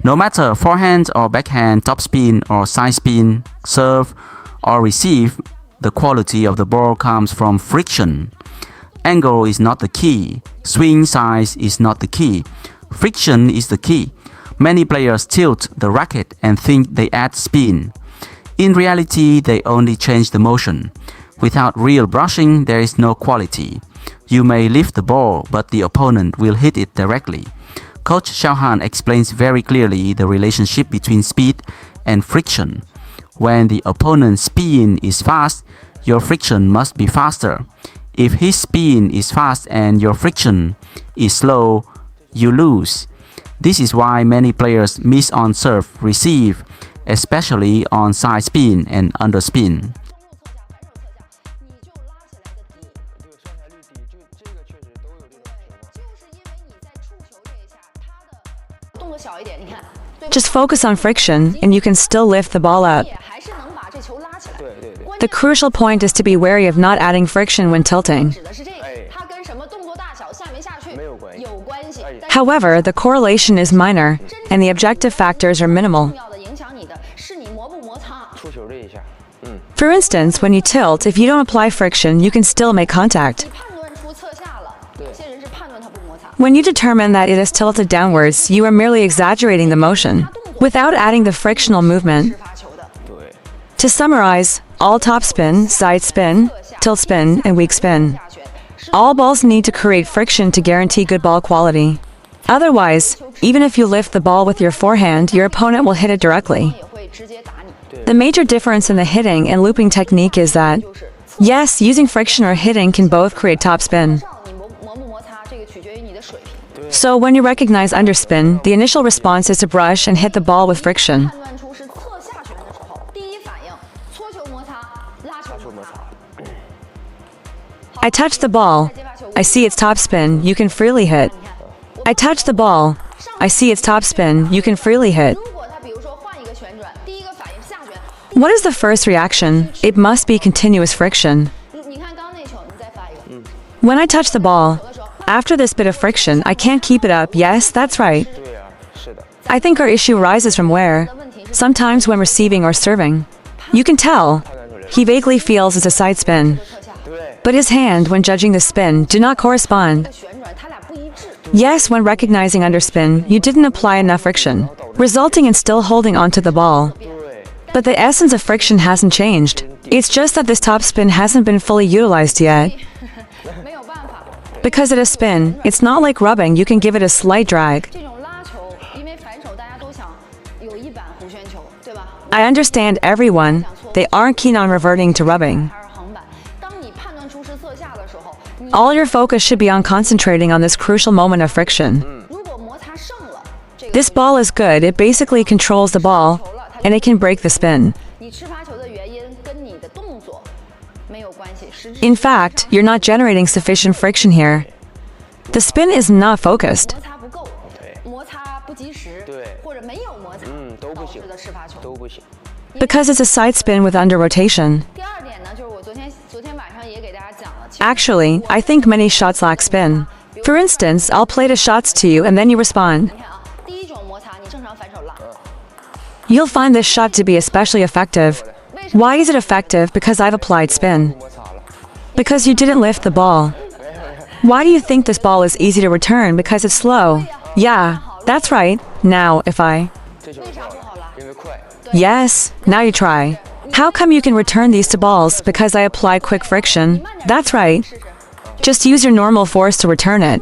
No matter forehand or backhand, topspin or sidespin, serve or receive, the quality of the ball comes from friction. Angle is not the key. Swing size is not the key. Friction is the key. Many players tilt the racket and think they add spin. In reality, they only change the motion. Without real brushing, there is no quality. You may lift the ball, but the opponent will hit it directly. Coach XiaoHan explains very clearly the relationship between speed and friction. When the opponent's spin is fast, your friction must be faster. If his spin is fast and your friction is slow, you lose. This is why many players miss on serve, receive, especially on side spin and underspin. Just focus on friction and you can still lift the ball up. The crucial point is to be wary of not adding friction when tilting. However, the correlation is minor and the objective factors are minimal. For instance, when you tilt, if you don't apply friction, you can still make contact. When you determine that it is tilted downwards, you are merely exaggerating the motion, without adding the frictional movement. To summarize, all topspin, side spin, tilt spin, and weak spin. All balls need to create friction to guarantee good ball quality. Otherwise, even if you lift the ball with your forehand, your opponent will hit it directly. The major difference in the hitting and looping technique is that, yes, using friction or hitting can both create topspin. So when you recognize underspin, the initial response is to brush and hit the ball with friction. I touch the ball. I see its topspin, you can freely hit. I touch the ball. I see its topspin, you can freely hit. What is the first reaction? It must be continuous friction. When I touch the ball, after this bit of friction, I can't keep it up. Yes, that's right. I think our issue arises from where, sometimes when receiving or serving. You can tell, he vaguely feels it's a side spin. But his hand, when judging the spin, do not correspond. Yes, when recognizing underspin, you didn't apply enough friction, resulting in still holding onto the ball. But the essence of friction hasn't changed. It's just that this topspin hasn't been fully utilized yet. Because it is spin, it's not like rubbing, you can give it a slight drag. I understand everyone, they aren't keen on reverting to rubbing. All your focus should be on concentrating on this crucial moment of friction. This ball is good, it basically controls the ball, and it can break the spin. In fact, you're not generating sufficient friction here. The spin is not focused. Because it's a side spin with under rotation. Actually, I think many shots lack spin. For instance, I'll play the shots to you and then you respond. You'll find this shot to be especially effective. Why is it effective? Because I've applied spin. Because you didn't lift the ball. Why do you think this ball is easy to return? Because it's slow. Yeah, that's right. Now, if I... Yes, now you try. How come you can return these to balls? Because I apply quick friction. That's right. Just use your normal force to return it.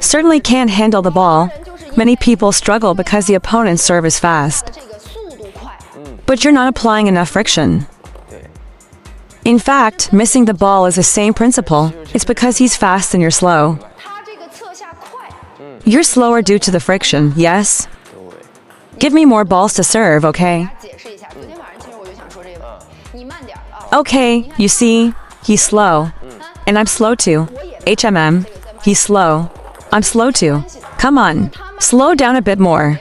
Certainly can't handle the ball. Many people struggle because the opponent's serve is fast. But you're not applying enough friction. In fact, missing the ball is the same principle. It's because he's fast and you're slow. You're slower due to the friction, yes? Give me more balls to serve, okay? Okay, you see, he's slow. And I'm slow too. HMM, he's slow. I'm slow too. Come on, slow down a bit more.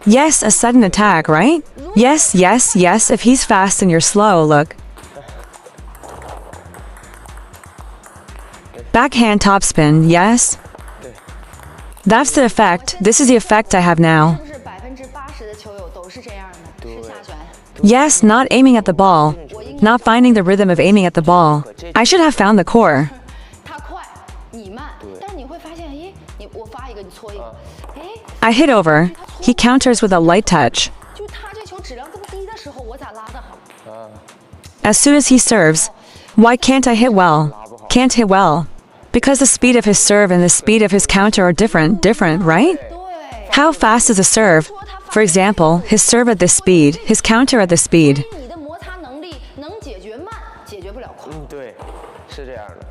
Yes, a sudden attack, right? Yes, yes, yes, if he's fast and you're slow, look. Backhand topspin, yes? That's the effect. This is the effect I have now. 是80%的球友都是这样的，是下旋。 Yes, not aiming at the ball. Not finding the rhythm of aiming at the ball. I should have found the core. 他快，你慢，但是你会发现，诶，我发一个，你搓一个，诶， I hit over. He counters with a light touch. 就他这球质量这么低的时候，我咋拉得好？ As soon as he serves, why can't I hit well? Can't hit well. Because the speed of his serve and the speed of his counter are different, right? 对， How fast is a serve? For example, his serve at this speed, his counter at this speed. 你的摩擦能力能解决慢，解决不了快。对，是这样的。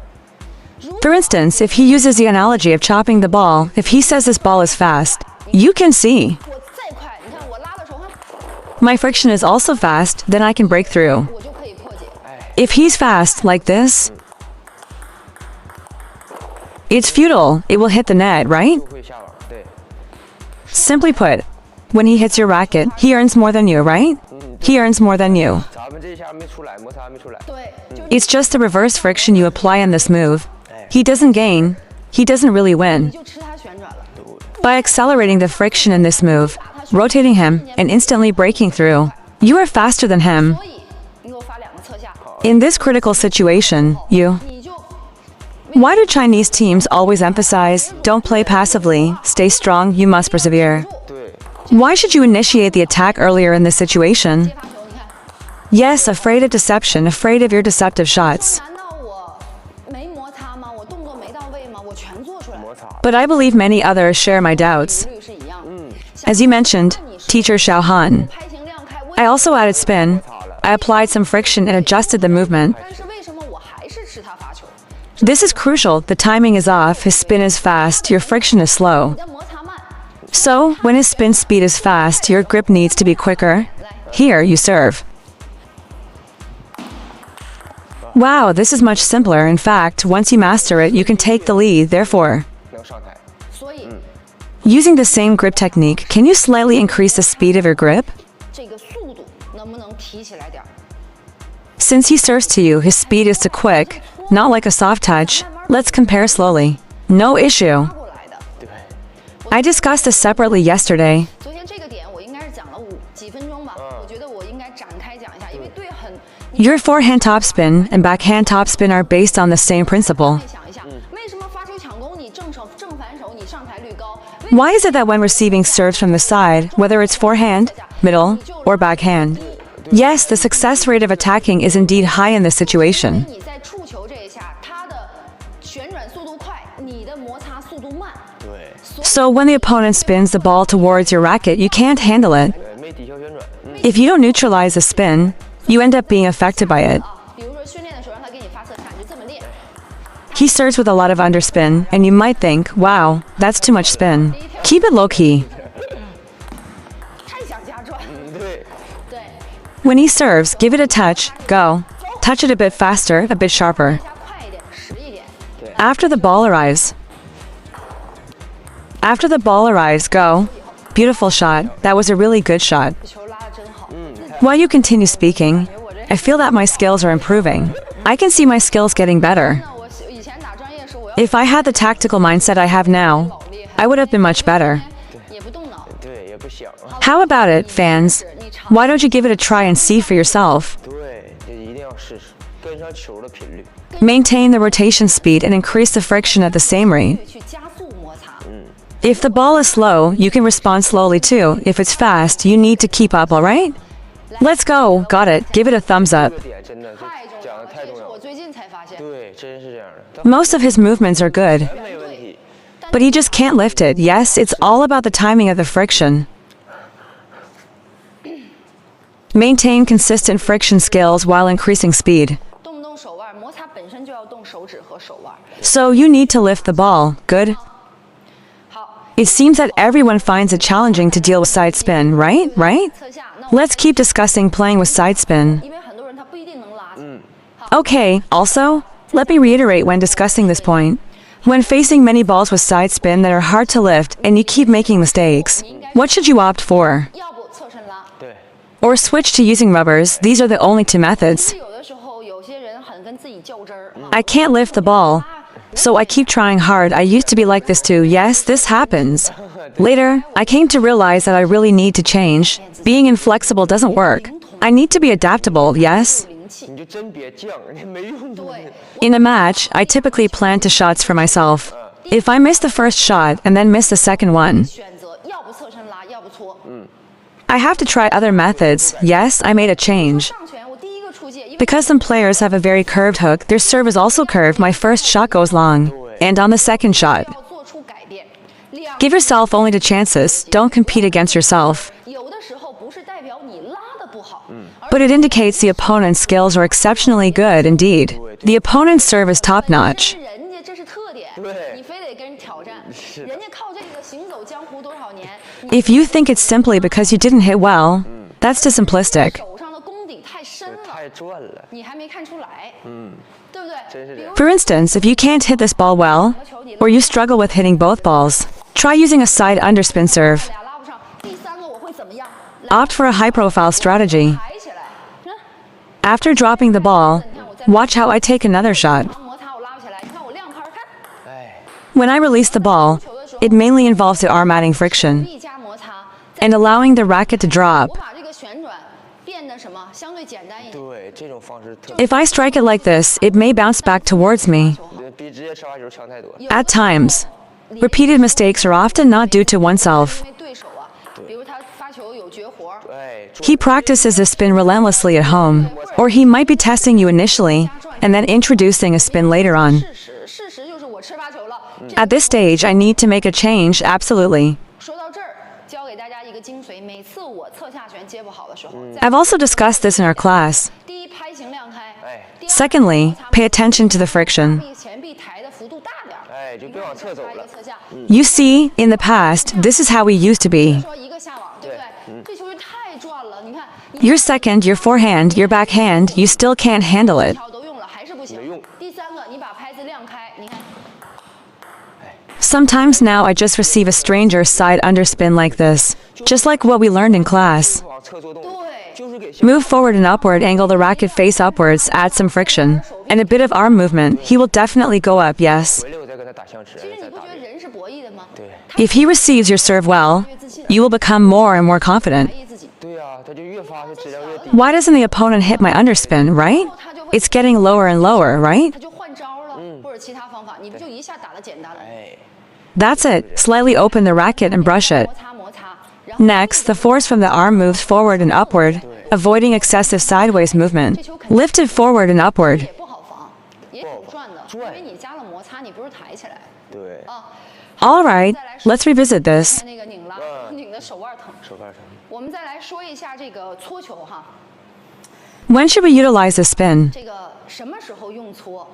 For instance, if he uses the analogy of chopping the ball, if he says this ball is fast, you can see. 我再快，你看我拉的时候，哈， My friction is also fast, then I can break through. 我就可以破解。 If he's fast, like this, it's futile. It will hit the net, right? 会下网，对， Simply put, when he hits your racket, he earns more than you, right? He earns more than you. 咱们这一下没出来，摩擦没出来。对，就 It's just the reverse friction you apply on this move. He doesn't gain. He doesn't really win. 就吃他旋转了。 By accelerating the friction in this move, rotating him, and instantly breaking through, you are faster than him. 所以你给我发两个侧下， In this critical situation, you... 你就 Why do Chinese teams always emphasize, don't play passively, stay strong, you must persevere? 对， Why should you initiate the attack earlier in this situation? 接发球，你看， Yes, afraid of deception, afraid of your deceptive shots. 难道我没摩擦吗？我动作没到位吗？我全做出来了。摩擦。 But I believe many others share my doubts. 率是一样的。 As you mentioned, teacher XiaoHan. 拍型亮开，我 I also added spin. I applied some friction and adjusted the movement. 但是为什么我还是吃他发球？ This is crucial. The timing is off, his spin is fast, your friction is slow. 你的摩擦慢， So, when his spin speed is fast, your grip needs to be quicker. Here, you serve. Wow, this is much simpler. In fact, once you master it, you can take the lead. Therefore, 能上台。所以 using the same grip technique, can you slightly increase the speed of your grip? 这个速度能不能提起来点儿？ Since he serves to you, his speed is too quick, not like a soft touch. Let's compare slowly. No issue. 过来的。 对， I discussed this separately yesterday. 昨天这个点我应该是讲了几分钟吧，我觉得我应该展开讲一下，因为对很， Your forehand topspin and backhand topspin are based on the same principle. 你想一下，为什么发球抢攻你正手正反手你上台率高？ Why is it that when receiving serves from the side, whether it's forehand, middle, or backhand, yes, the success rate of attacking is indeed high in this situation. 你在触球这一下，它的旋转速度快，你的摩擦速度慢。对， So when the opponent spins the ball towards your racket, you can't handle it. 对，没抵消旋转。 If you don't neutralize the spin, you end up being affected by it. 比如说训练的时候让他给你发侧看，你就这么练。 He serves with a lot of underspin, and you might think, wow, that's too much spin. Keep it low key. 太想加转。对，对， When he serves, give it a touch, go. Touch it a bit faster, a bit sharper. 加快一点，实一点。 After the ball arrives. After the ball arrives, go. Beautiful shot. That was a really good shot. 这球拉的真好。 While you continue speaking, I feel that my skills are improving. I can see my skills getting better. 那我以前打专业的时候，我要 If I had the tactical mindset I have now, 老厉害， I would have been much better. 也不动脑。对，也不想。 How about it, fans? Why don't you give it a try and see for yourself? 对，就一定要试试，跟上球的频率。 Maintain the rotation speed and increase the friction at the same rate. 去加速摩擦。 If the ball is slow, you can respond slowly too. If it's fast, you need to keep up, alright? Let's go. Got it. Give it a thumbs up. 这个点真的是太重要了，讲的太这是重要了。我最近才发现。对，真是这样的， Most of his movements are good, 全没问题。 but he just can't lift it. Yes, it's all about the timing of the friction. Maintain consistent friction skills while increasing speed. 动不动手腕，摩擦本身就要动手指和手腕。 So you need to lift the ball. Good. 好， It seems that everyone finds it challenging to deal with side spin, right? Right? 侧下。那我 Let's keep discussing playing with side spin. 因为很多人他不一定能拉起来。 Okay, also, let me reiterate when discussing this point. When facing many balls with side spin that are hard to lift and you keep making mistakes, what should you opt for? 要不侧身拉。对， Or switch to using rubbers? These are the only two methods. 有的时候有些人很跟自己较真儿。 I can't lift the ball. So I keep trying hard. I used to be like this too. Yes, this happens. Later, I came to realize that I really need to change. Being inflexible doesn't work. I need to be adaptable, yes? 你就真别犟，人家没用的。 In a match, I typically plan two shots for myself. If I miss the first shot and then miss the second one, 选择要不侧身拉，要不搓。 I have to try other methods. Yes, I made a change. 上拳我第一个出界，因为 Because some players have a very curved hook, their serve is also curved. My first shot goes long. And on the second shot, 要做出改变。第二， give yourself only two chances. Don't compete against yourself. 有的时候不是代表你拉的不好， But it indicates the opponent's skills are exceptionally good indeed. The opponent's serve is top-notch. 人家这是特点，对你非得跟人挑战。人家靠这个行走江湖多少年， If you think it's simply because you didn't hit well, that's too simplistic. 手上的功底太深了，太转了。你还没看出来，对不对？真是这样。 For instance, if you can't hit this ball well, or you struggle with hitting both balls, try using a side underspin serve. 俩拉不上，第三个我会怎么样？ Opt for a high-profile strategy. 抬起来， After dropping the ball, watch how I take another shot. 摩擦我拉不起来，你看我亮拍儿，看 哎， When I release the ball, it mainly involves the arm adding friction 力加摩擦， and allowing the racket to drop. 我把这个旋转变得什么相对简单一点。对，这种方式特 If I strike it like this, it may bounce back towards me. 比直接吃发球强太多。 At times, repeated mistakes are often not due to oneself. 因为对手啊，比如他发球有绝活儿，哎， He practices the spin relentlessly at home, or he might be testing you initially and then introducing a spin later on. 事实就是我吃发球了。 At this stage, I need to make a change, absolutely. 说到这儿，教给大家一个精髓：每次我侧下拳接不好的时候，在 I've also discussed this in our class. 第一拍型亮开，哎，第二 Secondly, pay attention to the friction. 臂前臂抬的幅度大点儿，哎，就别往侧走了拍一个。侧下， You see, in the past, this is how we used to be. 说一个下网，对不对？这球就太转了，你看， Your second, your forehand, your backhand, you still can't handle it. 条都用了还是不行没用。第三个，你把拍子亮开，你看。 Sometimes now I just receive a stranger side underspin like this, just like what we learned in class. 往侧做动，对，就是给小 Move forward and upward, angle the racket face upwards, add some friction, and a bit of arm movement. He will definitely go up, yes. 回来我再跟他打相持，其实再打你不觉得人是博弈的吗？对 If he receives your serve well, you will become more and more confident. 怀疑自己，对呀，他就越发是质量越低。 Why doesn't the opponent hit my underspin, right? It's getting lower and lower, right? 他就换招了，或者其他方法，你不就一下打得简单了？哎， That's it. Slightly open the racket and brush it. 摩擦，然后 Next, the force from the arm moves forward and upward, avoiding excessive sideways movement. Lift it forward and upward. 也不好防，也挺转的，因为你加了摩擦，你不是抬起来对，啊。 All right, let's revisit this. 那个拧拉，拧的手腕疼。手腕疼。我们再来说一下这个搓球哈， When should we utilize the spin? 这个什么时候用搓，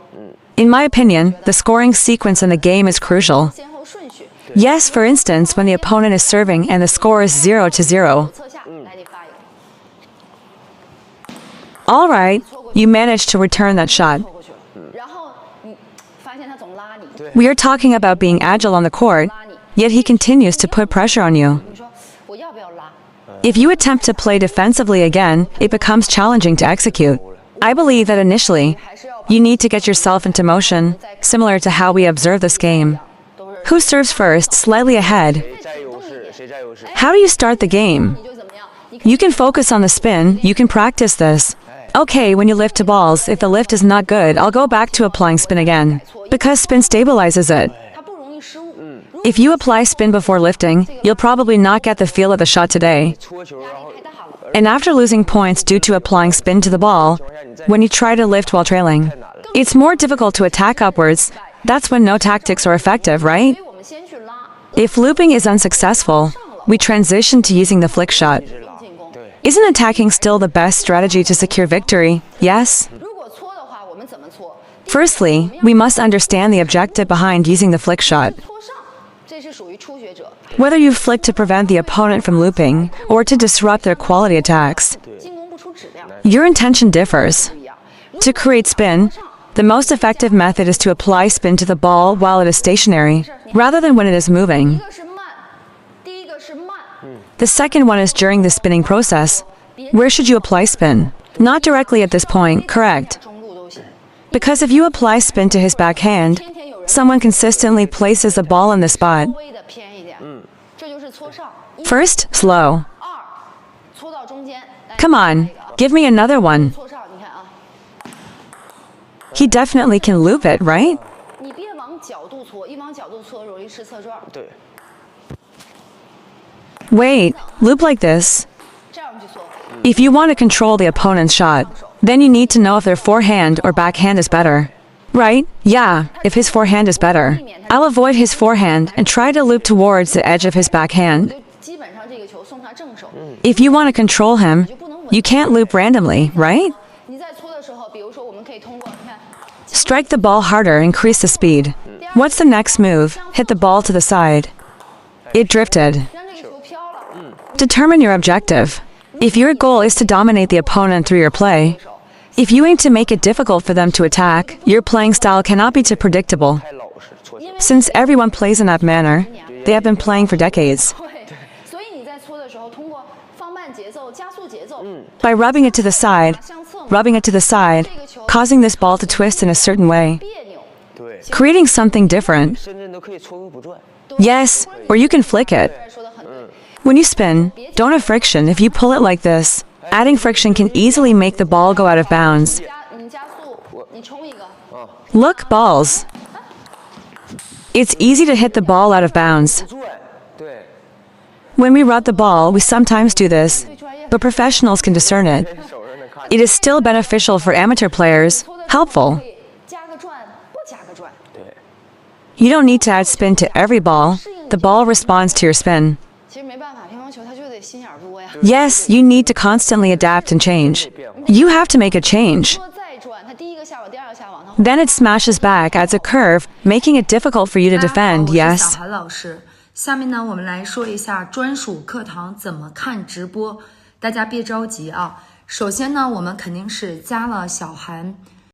In my opinion, the scoring sequence in the game is crucial. 先后顺序。 Yes, for instance, when the opponent is serving and the score is 0-0. 侧下，来你发一个， All right, you managed to return that shot. 错过去了。然后你发现他总拉你， We are talking about being agile on the court, yet he continues to put pressure on you. 你说我要不要拉？ If you attempt to play defensively again, it becomes challenging to execute. I believe that initially, 还是要 you need to get yourself into motion, similar to how we observe this game. 都是 Who serves first, slightly ahead? 谁占优势，谁占优势。 How do you start the game? 你就怎么样？你 You can focus on the spin, you can practice this. Okay, when you lift to balls, if the lift is not good, I'll go back to applying spin again. Because spin stabilizes it. 他不容易失误。如果 If you apply spin before lifting, you'll probably not get the feel of the shot today. 搓球，然后太大了， And after losing points due to applying spin to the ball, when you try to lift while trailing, it's more difficult to attack upwards. That's when no tactics are effective, right? 所以我们先去拉 If looping is unsuccessful, we transition to using the flick shot. 进攻。 Isn't attacking still the best strategy to secure victory? Yes? 如果搓的话，我们怎么搓？ Firstly, we must understand the objective behind using the flick shot. 搓上，这是属于初学者。 Whether you flick to prevent the opponent from looping or to disrupt their quality attacks, 进攻不出质量， your intention differs. 不一样。 To create spin, the most effective method is to apply spin to the ball while it is stationary, rather than when it is 一 moving. 个是慢，第一个是慢， The second one is during the spinning process. Where should you apply spin? Not directly at this point, correct? 中路都行。 Because if you apply spin to his backhand, 天天有 Someone consistently places the ball in the spot. 稍微的偏一点，这就是搓上。First, slow. 二，搓到中间。来 Come on, give me another one. 搓上，你看啊， He definitely can loop it, right? 你别往角度搓，一往角度搓容易失侧转。对， Wait, loop like this. 这样去搓， If you want to control the opponent's shot, then you need to know if their forehand or backhand is better. Right? Yeah, if his forehand is better. I'll avoid his forehand and try to loop towards the edge of his backhand. 就基本上这个球送他正手。 If you want to control him, you can't loop randomly, right? 你在搓的时候，比如说我们可以通过，你看， Strike the ball harder, increase the speed. What's the next move? Hit the ball to the side. It drifted. 让这个球飘了。 Determine your objective. If your goal is to dominate the opponent through your play, if you aim to make it difficult for them to attack, your playing style cannot be too predictable. 太老实，搓起来 Since everyone plays in that manner, they have been playing for decades. 对，所以你在搓的时候，通过放慢节奏、加速节奏， By rubbing it to the side, 相侧 rubbing it to the side, causing this ball to twist in a certain way, 别扭。 对， creating something different. 深圳都可以搓个不转。 Yes, or you can flick it. 说的很对。 When you spin, don't have friction if you pull it like this. Adding friction can easily make the ball go out of bounds. 你加速，你冲一个， Look, balls. It's easy to hit the ball out of bounds. 转，对， When we rub the ball, we sometimes do this, but professionals can discern it. 手上能看。 It is still beneficial for amateur players, 搓的 helpful. 可以加个转，不加个转。 对， You don't need to add spin to every ball. The ball responds to your spin. 其实没办法，乒乓球它就得心眼儿多呀。 Yes, you need to constantly adapt and change. You have to make a change. 搓再转，它第一个下网，第二个下网，它 Then it smashes back, adds a curve, making it difficult for you to 大家好， defend, 我是 yes. 小韩老师。下面呢，我们来说一下专属课堂怎么看直播。大家别着急啊。首先呢，我们肯定是加了小韩